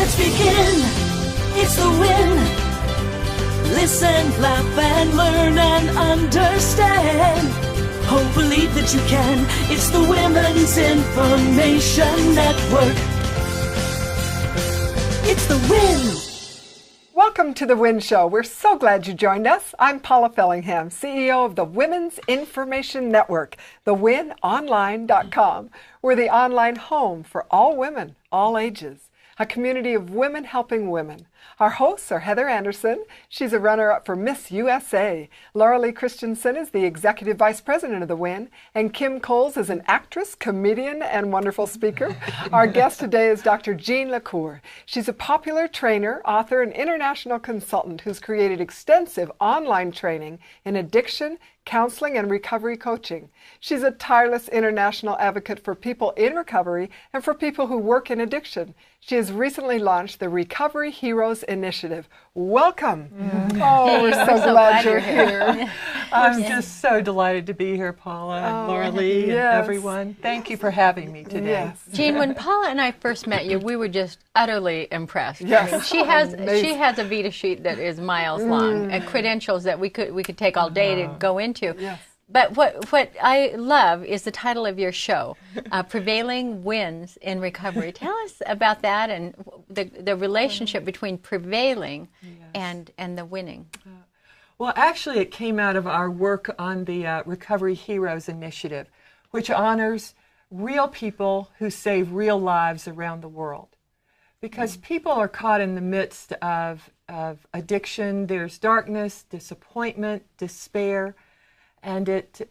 Let's begin. It's the win. Listen, laugh, and learn and understand. Hope, believe that you can. It's the Women's Information Network. It's the win. Welcome to the Win Show. We're so glad you joined us. I'm Paula Fellingham, CEO of the Women's Information Network, thewinonline.com. We're the online home for all women, all ages, a community of women helping women. Our hosts are Heather Anderson. She's a runner-up for Miss USA. Laura Lee Christensen is the Executive Vice President of the WIN. And Kim Coles is an actress, comedian, and wonderful speaker. Our guest today is Dr. Jean LaCour. She's a popular trainer, author, and international consultant who's created extensive online training in addiction, counseling, and recovery coaching. She's a tireless international advocate for people in recovery and for people who work in addiction. She has recently launched the Recovery Heroes Initiative. Welcome. Oh, we're so glad you're here. I'm just so delighted to be here, Paula and Laura Lee and everyone. Thank you for having me today. Yes. Jean, when Paula and I first met you, we were just utterly impressed. Yes. I mean, she has a Vita sheet that is miles long, and credentials that we could take all day to go into. Yes. But what I love is the title of your show, Prevailing Wins in Recovery. Tell us about that and the relationship between prevailing and the winning. Well, actually, it came out of our work on the Recovery Heroes Initiative, which honors real people who save real lives around the world. Because people are caught in the midst of addiction. There's darkness, disappointment, despair. And it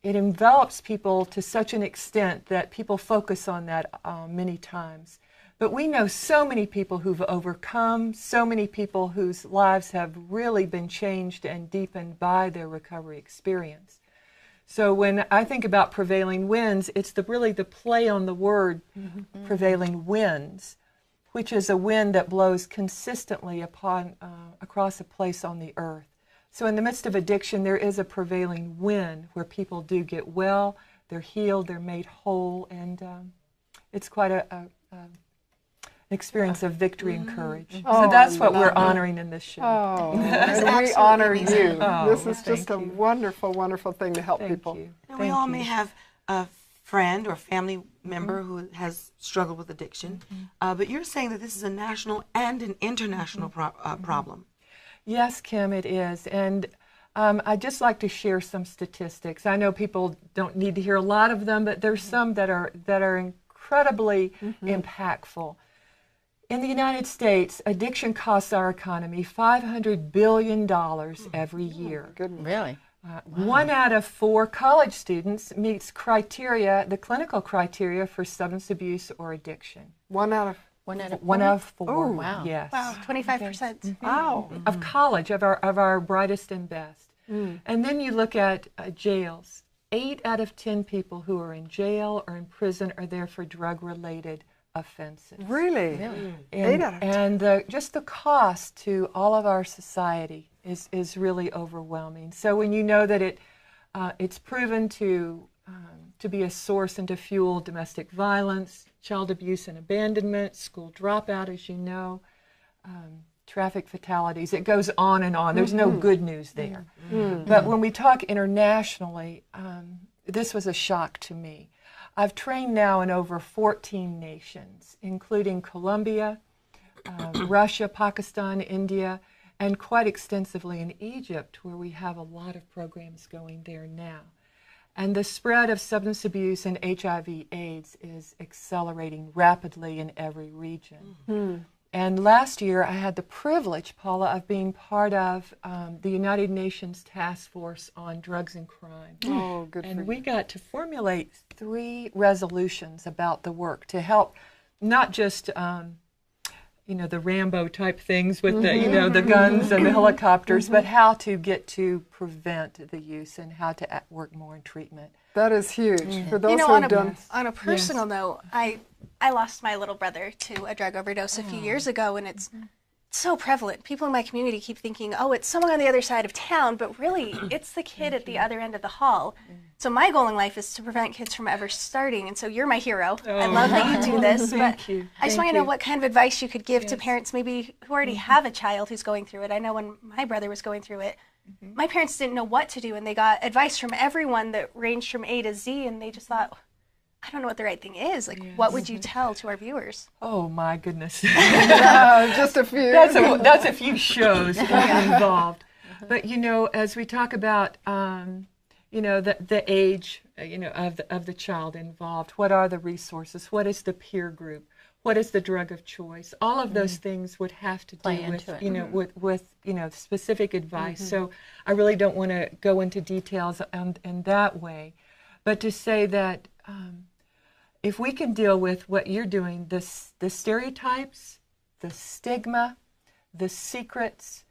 envelops people to such an extent that people focus on that many times. But we know so many people who've overcome, so many people whose lives have really been changed and deepened by their recovery experience. So when I think about prevailing wins, it's really the play on the word prevailing winds, which is a wind that blows consistently across a place on the earth. So in the midst of addiction, there is a prevailing wind where people do get well, they're healed, they're made whole, and it's quite an experience of victory and courage. So that's what we're honoring in this show. Oh, and we honor you. This is thank just a you. wonderful, wonderful thing to help people. Thank you. And we all may have a friend or family member who has struggled with addiction, but you're saying that this is a national and an international problem. Yes, Kim, it is. And I'd just like to share some statistics. I know people don't need to hear a lot of them, but there's some that are incredibly impactful. In the United States, addiction costs our economy $500 billion every year. Really? 1 out of 4 college students meets criteria, the clinical criteria for substance abuse or addiction. 1 out of 1 out of 4. Oh, wow. Yes. Wow, 25%. Wow. Of college, of our brightest and best. And then you look at jails. 8 out of 10 people who are in jail or in prison are there for drug-related offenses. Really? And, 8 out of 10. and just the cost to all of our society is really overwhelming. So when you know that it's proven to be a source and to fuel domestic violence, child abuse and abandonment, school dropout, as you know, traffic fatalities. It goes on and on. There's no good news there. But when we talk internationally, this was a shock to me. I've trained now in over 14 nations, including Colombia, Russia, Pakistan, India, and quite extensively in Egypt, where we have a lot of programs going there now. And the spread of substance abuse and HIV/AIDS is accelerating rapidly in every region. And last year, I had the privilege, Paula, of being part of the United Nations Task Force on Drugs and Crime. Oh, good for you. And we got to formulate 3 resolutions about the work to help not just the Rambo type things with the, the guns and the helicopters, but how to get to prevent the use and how to work more in treatment. That is huge. For those who on have done... on a personal note, I lost my little brother to a drug overdose a few years ago, and it's so prevalent. People in my community keep thinking, oh, it's someone on the other side of town, but really, it's the kid at the other end of the hall So my goal in life is to prevent kids from ever starting. And so you're my hero. I love that you do this. Thank you. I just want to know what kind of advice you could give to parents maybe who already have a child who's going through it. I know when my brother was going through it, my parents didn't know what to do, and they got advice from everyone that ranged from A to Z, and they just thought, I don't know what the right thing is. Like, what would you tell to our viewers? Oh my goodness. Just a few. That's a few shows involved. But as we talk about the age of the child involved, what are the resources? What is the peer group? What is the drug of choice? All of those things would have to do with specific advice. So I really don't want to go into details in that way, but to say that if we can deal with what you're doing, the stereotypes, the stigma, the secrets,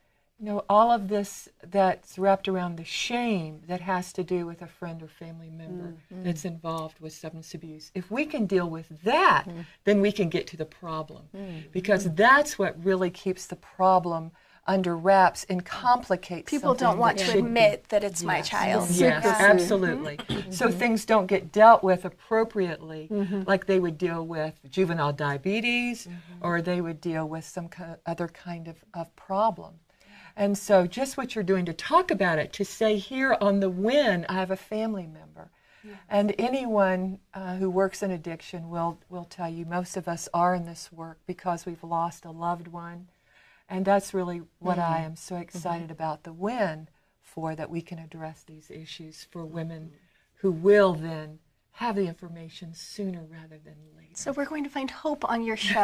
all of this that's wrapped around the shame that has to do with a friend or family member that's involved with substance abuse. If we can deal with that, then we can get to the problem, because that's what really keeps the problem under wraps and complicates People don't want to admit that it's my child. Yes, absolutely. So things don't get dealt with appropriately, like they would deal with juvenile diabetes, or they would deal with some other kind of problem. And so just what you're doing to talk about it, to say here on the win, I have a family member. And anyone who works in addiction will tell you most of us are in this work because we've lost a loved one. And that's really what I am so excited about the win for, that we can address these issues for women who will then have the information sooner rather than later. So we're going to find hope on your show.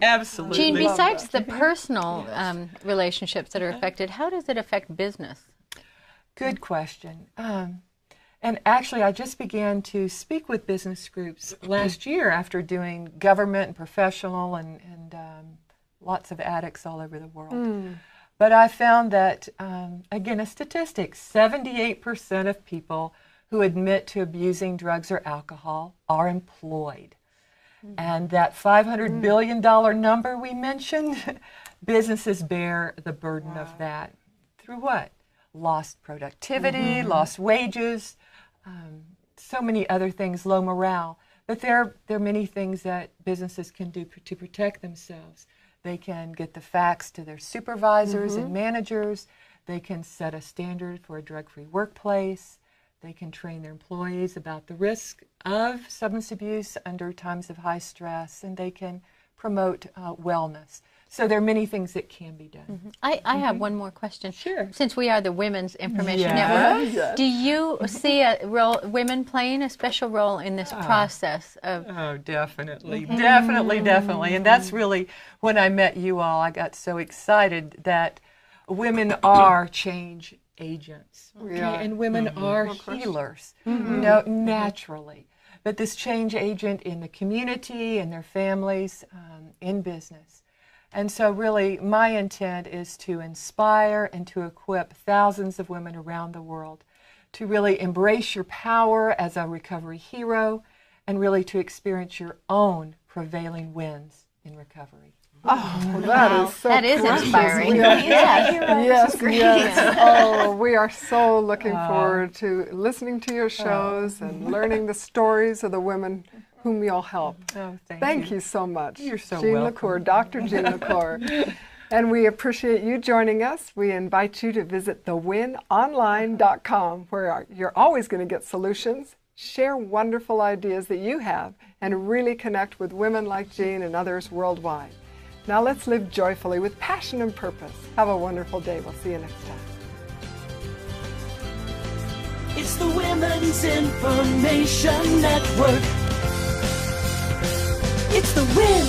Absolutely. Jean, besides the personal relationships that are affected, how does it affect business? Good question. And actually, I just began to speak with business groups last year after doing government and professional and lots of addicts all over the world. But I found that, again, a statistic, 78% of people who admit to abusing drugs or alcohol are employed. And that $500 billion number we mentioned, businesses bear the burden of that. Through what? Lost productivity, lost wages, so many other things, low morale. But there are many things that businesses can do to protect themselves. They can get the facts to their supervisors and managers. They can set a standard for a drug-free workplace. They can train their employees about the risk of substance abuse under times of high stress, and they can promote wellness. So there are many things that can be done. I have one more question. Sure. Since we are the Women's Information Network, do you see women playing a special role in this process of? Oh, definitely, definitely. And that's really, when I met you all, I got so excited that women are change agents, and women are healers, naturally. But this change agent in the community, in their families, in business. And so really my intent is to inspire and to equip thousands of women around the world to really embrace your power as a recovery hero, and really to experience your own prevailing wins in recovery. Oh, that is so That is precious. inspiring. Yes. Oh, we are so looking forward to listening to your shows and learning the stories of the women whom you'll help. Oh, Thank you so much. You're so Jean welcome. LaCour, Dr. Jean LaCour. And we appreciate you joining us. We invite you to visit thewinonline.com, where you're always going to get solutions, share wonderful ideas that you have, and really connect with women like Jean and others worldwide. Now let's live joyfully with passion and purpose. Have a wonderful day. We'll see you next time. It's the Women's Information Network. It's the win.